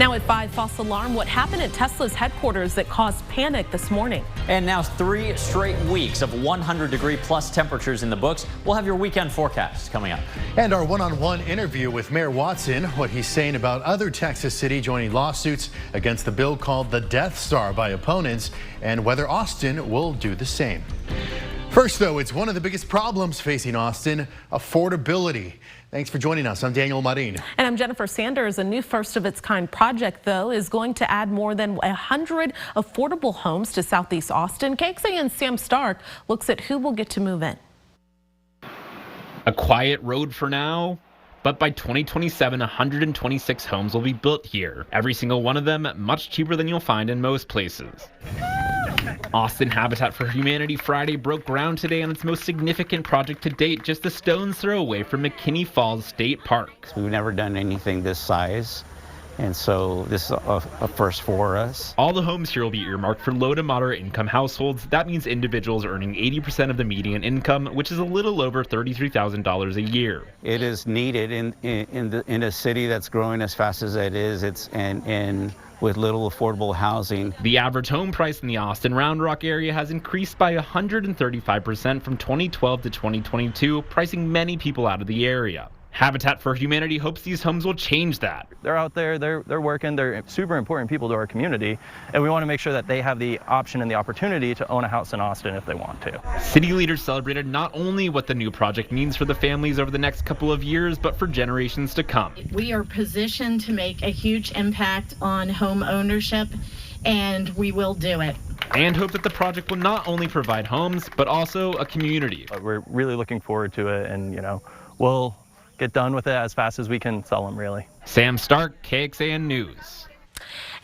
Now at 5, false alarm. What happened at Tesla's headquarters that caused panic this morning? And now 3 straight weeks of 100-degree plus temperatures in the books. We'll have your weekend forecast coming up. And our one-on-one interview with Mayor Watson, what he's saying about other Texas cities joining lawsuits against the bill called the Death Star by opponents, and whether Austin will do the same. First, though, it's one of the biggest problems facing Austin, affordability. Thanks for joining us. I'm Daniel Marin. And I'm Jennifer Sanders. A new first-of-its-kind project, though, is going to add more than 100 affordable homes to Southeast Austin. KXAN's Sam Stark looks at who will get to move in. A quiet road for now, but by 2027, 126 homes will be built here. Every single one of them much cheaper than you'll find in most places. Austin Habitat for Humanity Friday broke ground today on its most significant project to date, just a stone's throw away from McKinney Falls State Park. We've never done anything this size, and so this is a first for us. All the homes here will be earmarked for low to moderate income households. That means individuals earning 80% of the median income, which is a little over $33,000 a year. It is needed in a city that's growing as fast as it is. And with little affordable housing. The average home price in the Austin Round Rock area has increased by 135% from 2012 to 2022, pricing many people out of the area. Habitat for Humanity hopes these homes will change that. They're out there, they're working, they're super important people to our community, and we want to make sure that they have the option and the opportunity to own a house in Austin if they want to. City leaders celebrated not only what the new project means for the families over the next couple of years, but for generations to come. We are positioned to make a huge impact on home ownership, and we will do it. And hope that the project will not only provide homes, but also a community. We're really looking forward to it, and we'll get done with it as fast as we can sell them, really. Sam Stark, KXAN News.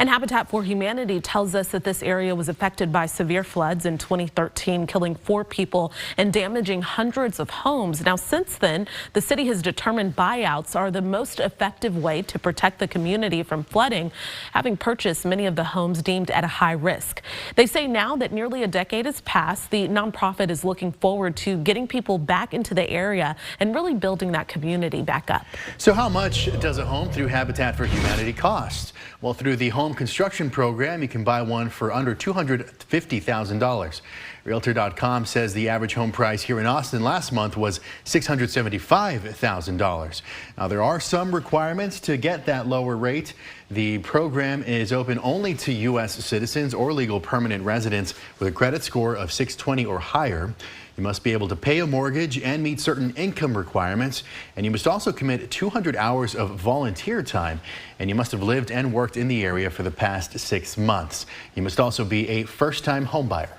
And Habitat for Humanity tells us that this area was affected by severe floods in 2013, killing 4 people and damaging hundreds of homes. Now, since then, the city has determined buyouts are the most effective way to protect the community from flooding, having purchased many of the homes deemed at a high risk. They say now that nearly a decade has passed, the nonprofit is looking forward to getting people back into the area and really building that community back up. So how much does a home through Habitat for Humanity cost? Well, through the home construction program, you can buy one for under $250,000. Realtor.com says the average home price here in Austin last month was $675,000. Now, there are some requirements to get that lower rate. The program is open only to U.S. citizens or legal permanent residents with a credit score of 620 or higher. You must be able to pay a mortgage and meet certain income requirements, and you must also commit 200 hours of volunteer time, and you must have lived and worked in the area for the past 6 months. You must also be a first-time homebuyer.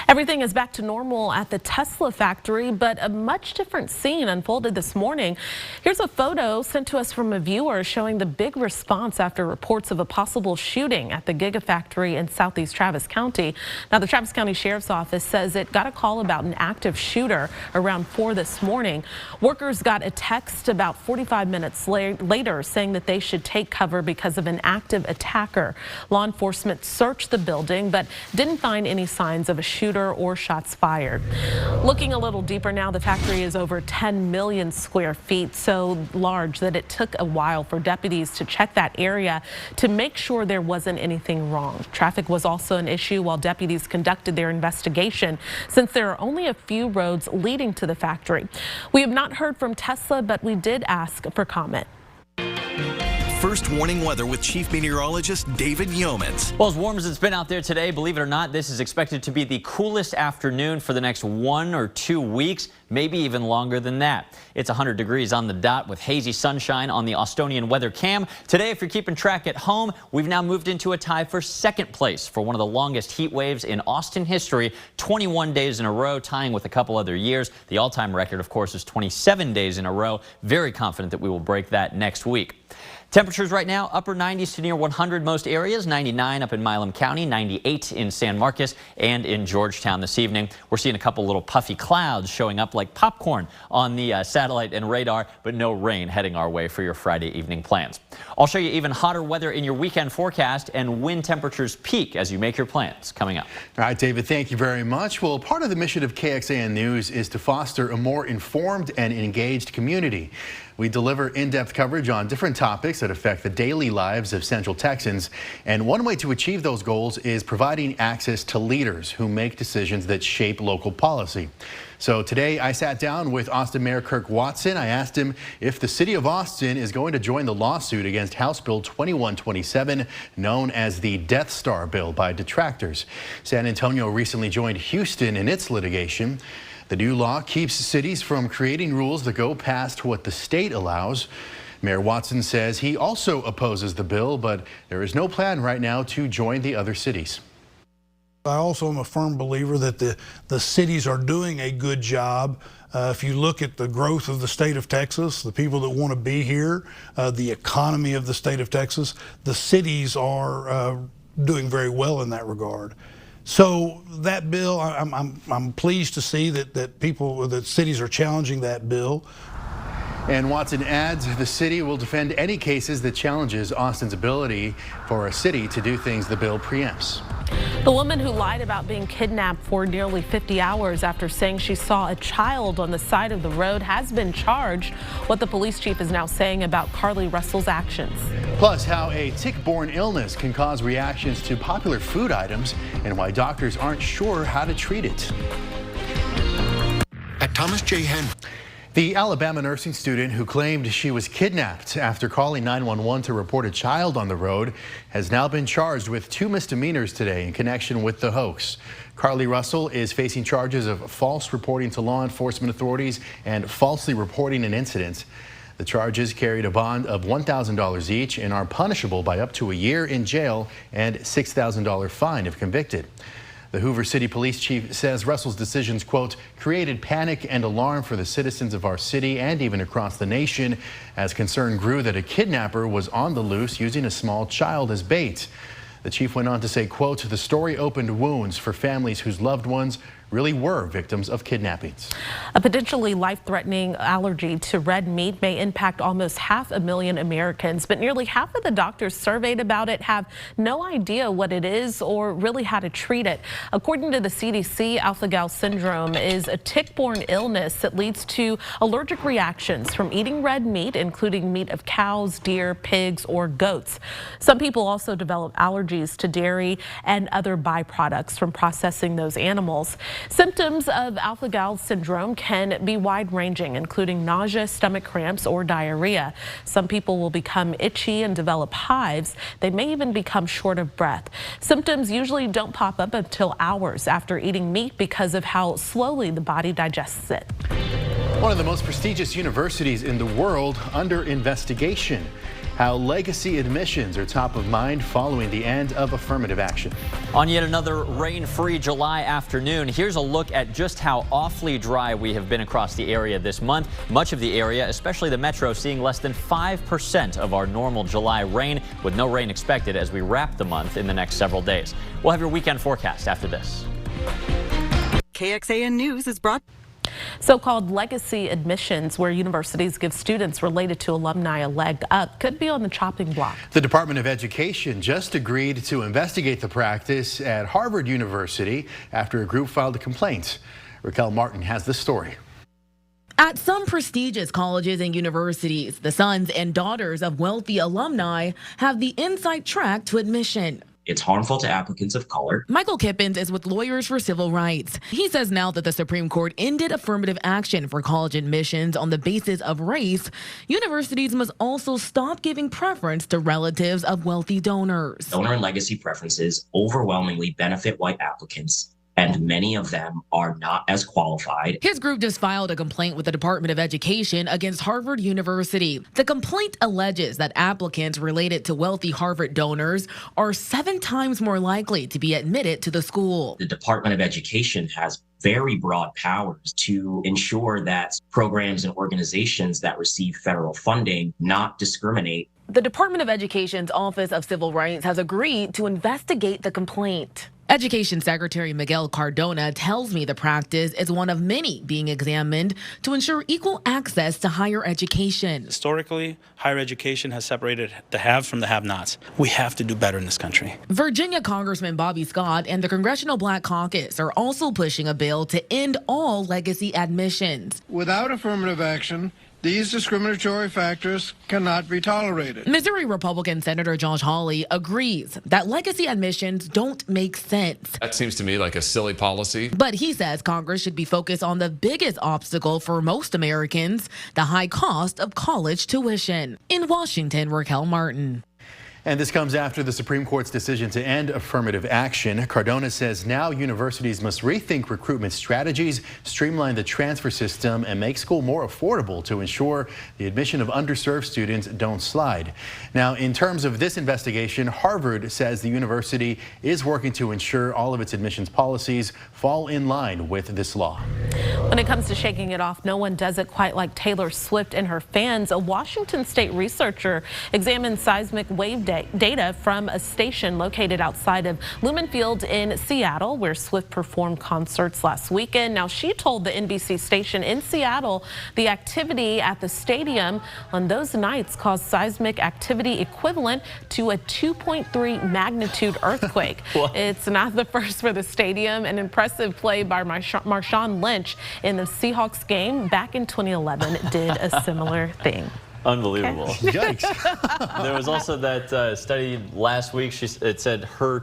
Everything is back to normal at the Tesla factory, but a much different scene unfolded this morning. Here's a photo sent to us from a viewer showing the big response after reports of a possible shooting at the Gigafactory in southeast Travis County. Now, the Travis County Sheriff's Office says it got a call about an active shooter around 4 this morning. Workers got a text about 45 minutes later saying that they should take cover because of an active attacker. Law enforcement searched the building but didn't find any signs of a shooter or shots fired. Looking a little deeper now, the factory is over 10 million square feet, so large that it took a while for deputies to check that area to make sure there wasn't anything wrong. Traffic was also an issue while deputies conducted their investigation, since there are only a few roads leading to the factory. We have not heard from Tesla, but we did ask for comment. First warning weather with Chief Meteorologist David Yeomans. Well, as warm as it's been out there today, believe it or not, this is expected to be the coolest afternoon for the next 1 or 2 weeks, maybe even longer than that. It's 100 degrees on the dot with hazy sunshine on the Austonian weather cam. Today, if you're keeping track at home, we've now moved into a tie for second place for one of the longest heat waves in Austin history, 21 days in a row, tying with a couple other years. The all-time record, of course, is 27 days in a row. Very confident that we will break that next week. Temperatures right now, upper 90s to near 100 most areas, 99 up in Milam County, 98 in San Marcos and in Georgetown this evening. We're seeing a couple little puffy clouds showing up like popcorn on the satellite and radar, but no rain heading our way for your Friday evening plans. I'll show you even hotter weather in your weekend forecast and when temperatures peak as you make your plans coming up. All right, David, thank you very much. Well, part of the mission of KXAN News is to foster a more informed and engaged community. We deliver in-depth coverage on different topics that affect the daily lives of Central Texans. And one way to achieve those goals is providing access to leaders who make decisions that shape local policy. So today I sat down with Austin Mayor Kirk Watson. I asked him if the city of Austin is going to join the lawsuit against House Bill 2127, known as the Death Star bill by detractors. San Antonio recently joined Houston in its litigation. The new law keeps cities from creating rules that go past what the state allows. Mayor Watson says he also opposes the bill, but there is no plan right now to join the other cities. I also am a firm believer that the cities are doing a good job. If you look at the growth of the state of Texas, the people that want to be here, the economy of the state of Texas, the cities are doing very well in that regard. So that bill, I'm pleased to see that cities are challenging that bill. And Watson adds the city will defend any cases that challenges Austin's ability for a city to do things the bill preempts. The woman who lied about being kidnapped for nearly 50 hours after saying she saw a child on the side of the road has been charged. What the police chief is now saying about Carly Russell's actions. Plus, how a tick-borne illness can cause reactions to popular food items and why doctors aren't sure how to treat it. At Thomas J. Henry. The Alabama nursing student who claimed she was kidnapped after calling 911 to report a child on the road has now been charged with 2 misdemeanors today in connection with the hoax. Carly Russell is facing charges of false reporting to law enforcement authorities and falsely reporting an incident. The charges carried a bond of $1,000 each and are punishable by up to a year in jail and $6,000 fine if convicted. The Hoover City Police Chief says Russell's decisions, quote, created panic and alarm for the citizens of our city and even across the nation as concern grew that a kidnapper was on the loose using a small child as bait. The chief went on to say, quote, the story opened wounds for families whose loved ones really were victims of kidnappings. A potentially life-threatening allergy to red meat may impact almost 500,000 Americans, but nearly half of the doctors surveyed about it have no idea what it is or really how to treat it. According to the CDC, alpha-gal syndrome is a tick-borne illness that leads to allergic reactions from eating red meat, including meat of cows, deer, pigs, or goats. Some people also develop allergies to dairy and other byproducts from processing those animals. Symptoms of alpha-gal syndrome can be wide-ranging, including nausea, stomach cramps, or diarrhea. Some people will become itchy and develop hives. They may even become short of breath. Symptoms usually don't pop up until hours after eating meat because of how slowly the body digests it. One of the most prestigious universities in the world under investigation. How legacy admissions are top of mind following the end of affirmative action. On yet another rain-free July afternoon, here's a look at just how awfully dry we have been across the area this month. Much of the area, especially the metro, seeing less than 5% of our normal July rain, with no rain expected as we wrap the month in the next several days. We'll have your weekend forecast after this. KXAN News is brought. So-called legacy admissions, where universities give students related to alumni a leg up, could be on the chopping block. The Department of Education just agreed to investigate the practice at Harvard University after a group filed a complaint. Raquel Martin has the story. At some prestigious colleges and universities, the sons and daughters of wealthy alumni have the inside track to admission. It's harmful to applicants of color. Michael Kippens is with Lawyers for Civil Rights. He says now that the Supreme Court ended affirmative action for college admissions on the basis of race, universities must also stop giving preference to relatives of wealthy donors. Donor and legacy preferences overwhelmingly benefit white applicants, and many of them are not as qualified. His group just filed a complaint with the Department of Education against Harvard University. The complaint alleges that applicants related to wealthy Harvard donors are 7 times more likely to be admitted to the school. The Department of Education has very broad powers to ensure that programs and organizations that receive federal funding not discriminate. The Department of Education's Office of Civil Rights has agreed to investigate the complaint. Education Secretary Miguel Cardona tells me the practice is one of many being examined to ensure equal access to higher education. Historically, higher education has separated the haves from the have-nots. We have to do better in this country. Virginia Congressman Bobby Scott and the Congressional Black Caucus are also pushing a bill to end all legacy admissions. Without affirmative action, These discriminatory factors cannot be tolerated. Missouri Republican Senator Josh Hawley agrees that legacy admissions don't make sense. That seems to me like a silly policy. But he says Congress should be focused on the biggest obstacle for most Americans, the high cost of college tuition. In Washington, Raquel Martin. And this comes after the Supreme Court's decision to end affirmative action. Cardona says now universities must rethink recruitment strategies, streamline the transfer system, and make school more affordable to ensure the admission of underserved students don't slide. Now, in terms of this investigation, Harvard says the university is working to ensure all of its admissions policies fall in line with this law. When it comes to shaking it off, no one does it quite like Taylor Swift and her fans. A Washington State researcher examined seismic wave data from a station located outside of Lumen Field in Seattle, where Swift performed concerts last weekend. Now, she told the NBC station in Seattle the activity at the stadium on those nights caused seismic activity equivalent to a 2.3 magnitude earthquake. It's not the first for the stadium. An impressive play by Marshawn Lynch in the Seahawks game back in 2011 did a similar thing. Unbelievable. Okay. Yikes. There was also that study last week. It said her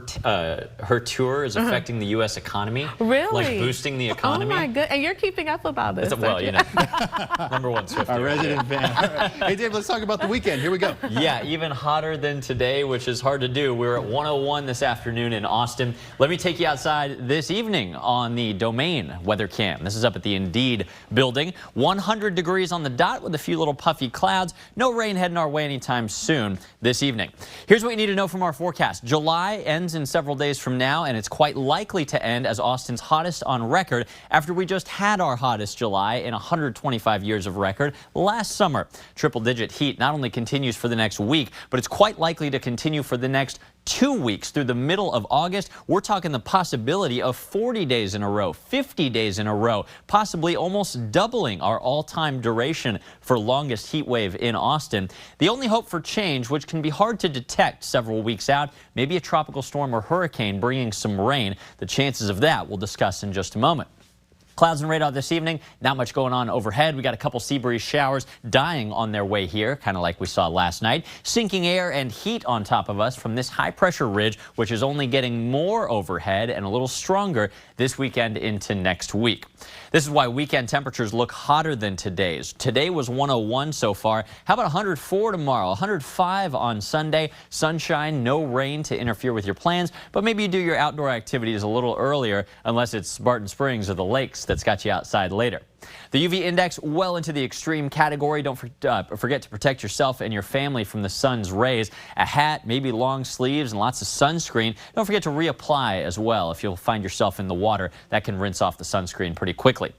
tour is affecting the U.S. economy. Really? Like boosting the economy. Oh my good. And you're keeping up about this. Well, you know. #1 Swift. Our resident fan. Hey, Dave, let's talk about the weekend. Here we go. Yeah, even hotter than today, which is hard to do. We're at 101 this afternoon in Austin. Let me take you outside this evening on the Domain weather cam. This is up at the Indeed building. 100 degrees on the dot with a few little puffy clouds. No rain heading our way anytime soon this evening. Here's what you need to know from our forecast. July ends in several days from now, and it's quite likely to end as Austin's hottest on record after we just had our hottest July in 125 years of record last summer. Triple-digit heat not only continues for the next week, but it's quite likely to continue for the next 2 weeks through the middle of August. We're talking the possibility of 40 days in a row, 50 days in a row, possibly almost doubling our all-time duration for longest heat wave in Austin. The only hope for change, which can be hard to detect several weeks out, maybe a tropical storm or hurricane bringing some rain. The chances of that we'll discuss in just a moment. Clouds and radar this evening, not much going on overhead. We got a couple sea breeze showers dying on their way here, kind of like we saw last night. Sinking air and heat on top of us from this high pressure ridge, which is only getting more overhead and a little stronger this weekend into next week. This is why weekend temperatures look hotter than today's. Today was 101 so far. How about 104 tomorrow, 105 on Sunday? Sunshine, no rain to interfere with your plans, but maybe you do your outdoor activities a little earlier, unless it's Barton Springs or the lakes that's got you outside later. The UV index well into the extreme category. Don't forget to protect yourself and your family from the sun's rays. A hat, maybe long sleeves, and lots of sunscreen. Don't forget to reapply as well if you'll find yourself in the water. That can rinse off the sunscreen pretty quickly.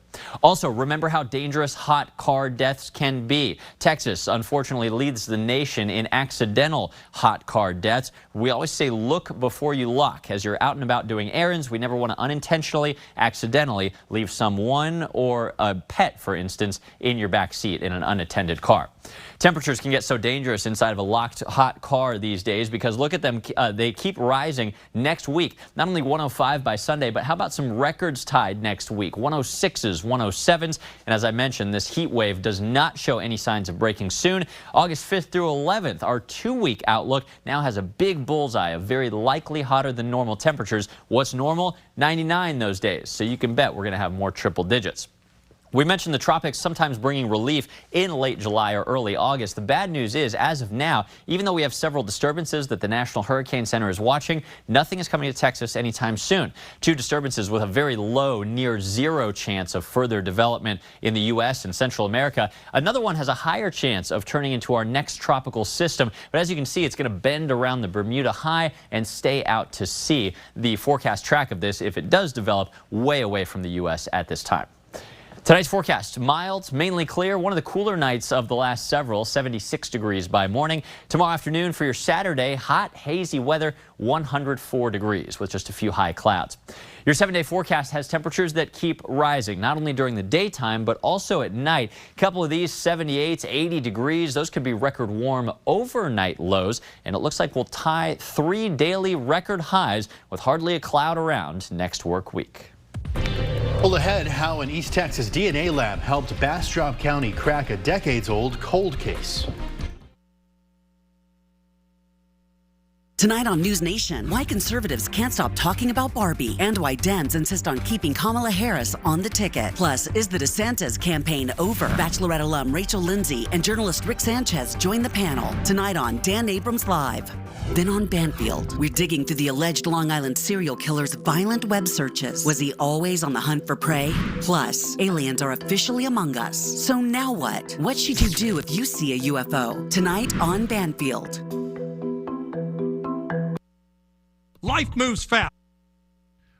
Also, remember how dangerous hot car deaths can be. Texas, unfortunately, leads the nation in accidental hot car deaths. We always say look before you lock. As you're out and about doing errands, we never want to unintentionally, accidentally leave someone or a pet, for instance, in your back seat in an unattended car. Temperatures can get so dangerous inside of a locked hot car these days because look at them. They keep rising next week. Not only 105 by Sunday, but how about some records tied next week? 106s, 107s. And as I mentioned, this heat wave does not show any signs of breaking soon. August 5th through 11th, our 2-week outlook now has a big bullseye of very likely hotter than normal temperatures. What's normal? 99 those days. So you can bet we're going to have more triple digits. We mentioned the tropics sometimes bringing relief in late July or early August. The bad news is, as of now, even though we have several disturbances that the National Hurricane Center is watching, nothing is coming to Texas anytime soon. 2 disturbances with a very low, near zero chance of further development in the U.S. and Central America. Another one has a higher chance of turning into our next tropical system. But as you can see, it's going to bend around the Bermuda High and stay out to sea. The forecast track of this, if it does develop, way away from the U.S. at this time. Tonight's forecast, mild, mainly clear. One of the cooler nights of the last several, 76 degrees by morning. Tomorrow afternoon for your Saturday, hot, hazy weather, 104 degrees with just a few high clouds. Your 7-day forecast has temperatures that keep rising, not only during the daytime, but also at night. A couple of these 78s, 80 degrees. Those could be record warm overnight lows. And it looks like we'll tie 3 daily record highs with hardly a cloud around next work week. Well, ahead, how an East Texas DNA lab helped Bastrop County crack a decades-old cold case. Tonight on News Nation, why conservatives can't stop talking about Barbie and why Dems insist on keeping Kamala Harris on the ticket. Plus, is the DeSantis campaign over? Bachelorette alum Rachel Lindsay and journalist Rick Sanchez join the panel tonight on Dan Abrams Live. Then on Banfield, we're digging through the alleged Long Island serial killer's violent web searches. Was he always on the hunt for prey? Plus, aliens are officially among us. So now what? What should you do if you see a UFO? Tonight on Banfield. Life moves fast.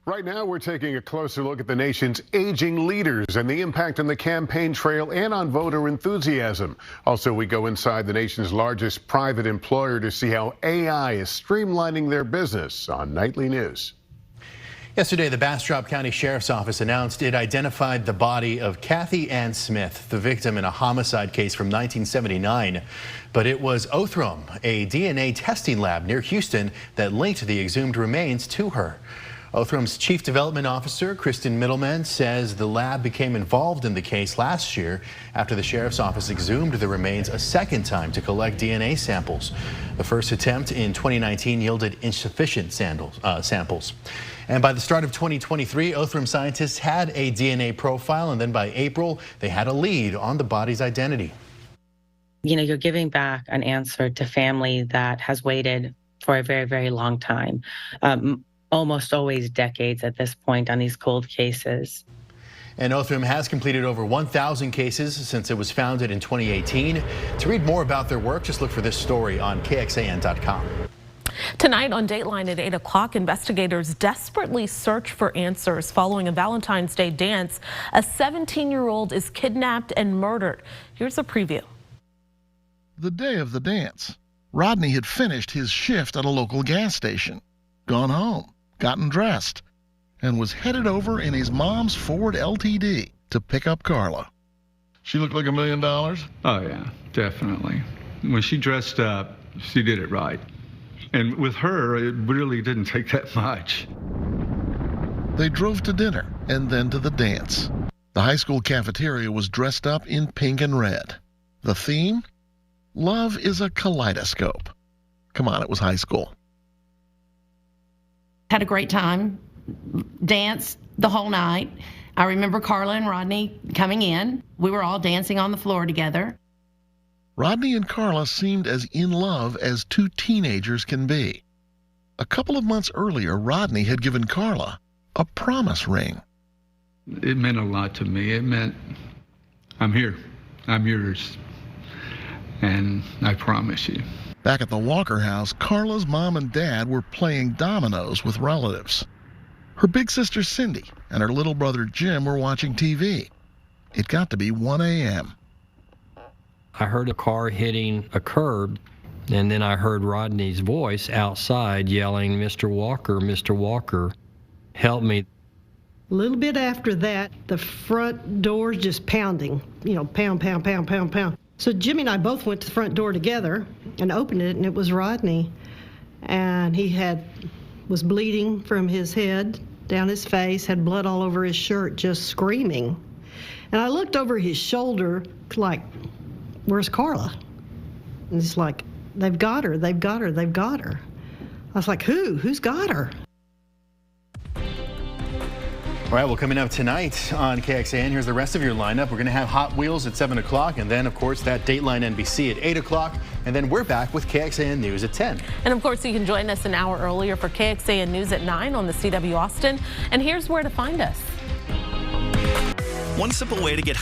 Right now, we're taking a closer look at the nation's aging leaders and the impact on the campaign trail and on voter enthusiasm. Also, we go inside the nation's largest private employer to see how AI is streamlining their business on Nightly News. Yesterday, the Bastrop County Sheriff's Office announced it identified the body of Kathy Ann Smith, the victim in a homicide case from 1979. But it was Othram, a DNA testing lab near Houston, that linked the exhumed remains to her. Othram's Chief Development Officer, Kristen Middleman, says the lab became involved in the case last year after the Sheriff's Office exhumed the remains a second time to collect DNA samples. The first attempt in 2019 yielded insufficient samples. And by the start of 2023, Othram scientists had a DNA profile, and then by April, they had a lead on the body's identity. You know, you're giving back an answer to family that has waited for a very, very long time. Almost always decades at this point on these cold cases. And Othram has completed over 1,000 cases since it was founded in 2018. To read more about their work, just look for this story on KXAN.com. Tonight on Dateline at 8 o'clock, investigators desperately search for answers following a Valentine's Day dance. A 17-year-old is kidnapped and murdered. Here's a preview. The day of the dance, Rodney had finished his shift at a local gas station, gone home, gotten dressed, and was headed over in his mom's Ford LTD to pick up Carla. She looked like $1 million? Oh, yeah, definitely. When she dressed up, she did it right. And with her, it really didn't take that much. They drove to dinner and then to the dance. The high school cafeteria was dressed up in pink and red. The theme? Love is a kaleidoscope. Come on, it was high school. Had a great time, danced the whole night. I remember Carla and Rodney coming in. We were all dancing on the floor together. Rodney and Carla seemed as in love as two teenagers can be. A couple of months earlier, Rodney had given Carla a promise ring. It meant a lot to me. It meant, I'm here, I'm yours, and I promise you. Back at the Walker house, Carla's mom and dad were playing dominoes with relatives. Her big sister Cindy and her little brother Jim were watching TV. It got to be 1 a.m. I heard a car hitting a curb, and then I heard Rodney's voice outside yelling, Mr. Walker, help me. A little bit after that, the front door's just pounding, you know, pound, pound, pound, pound, pound. So Jimmy and I both went to the front door together and opened it, and it was Rodney. And he was bleeding from his head down his face, had blood all over his shirt, just screaming. And I looked over his shoulder like, where's Carla? And it's like, they've got her, they've got her, they've got her. I was like, who? Who's got her? All right, well, coming up tonight on KXAN, here's the rest of your lineup. We're going to have Hot Wheels at 7 o'clock, and then, of course, that Dateline NBC at 8 o'clock, and then we're back with KXAN News at 10. And, of course, you can join us an hour earlier for KXAN News at 9 on the CW Austin. And here's where to find us. One simple way to get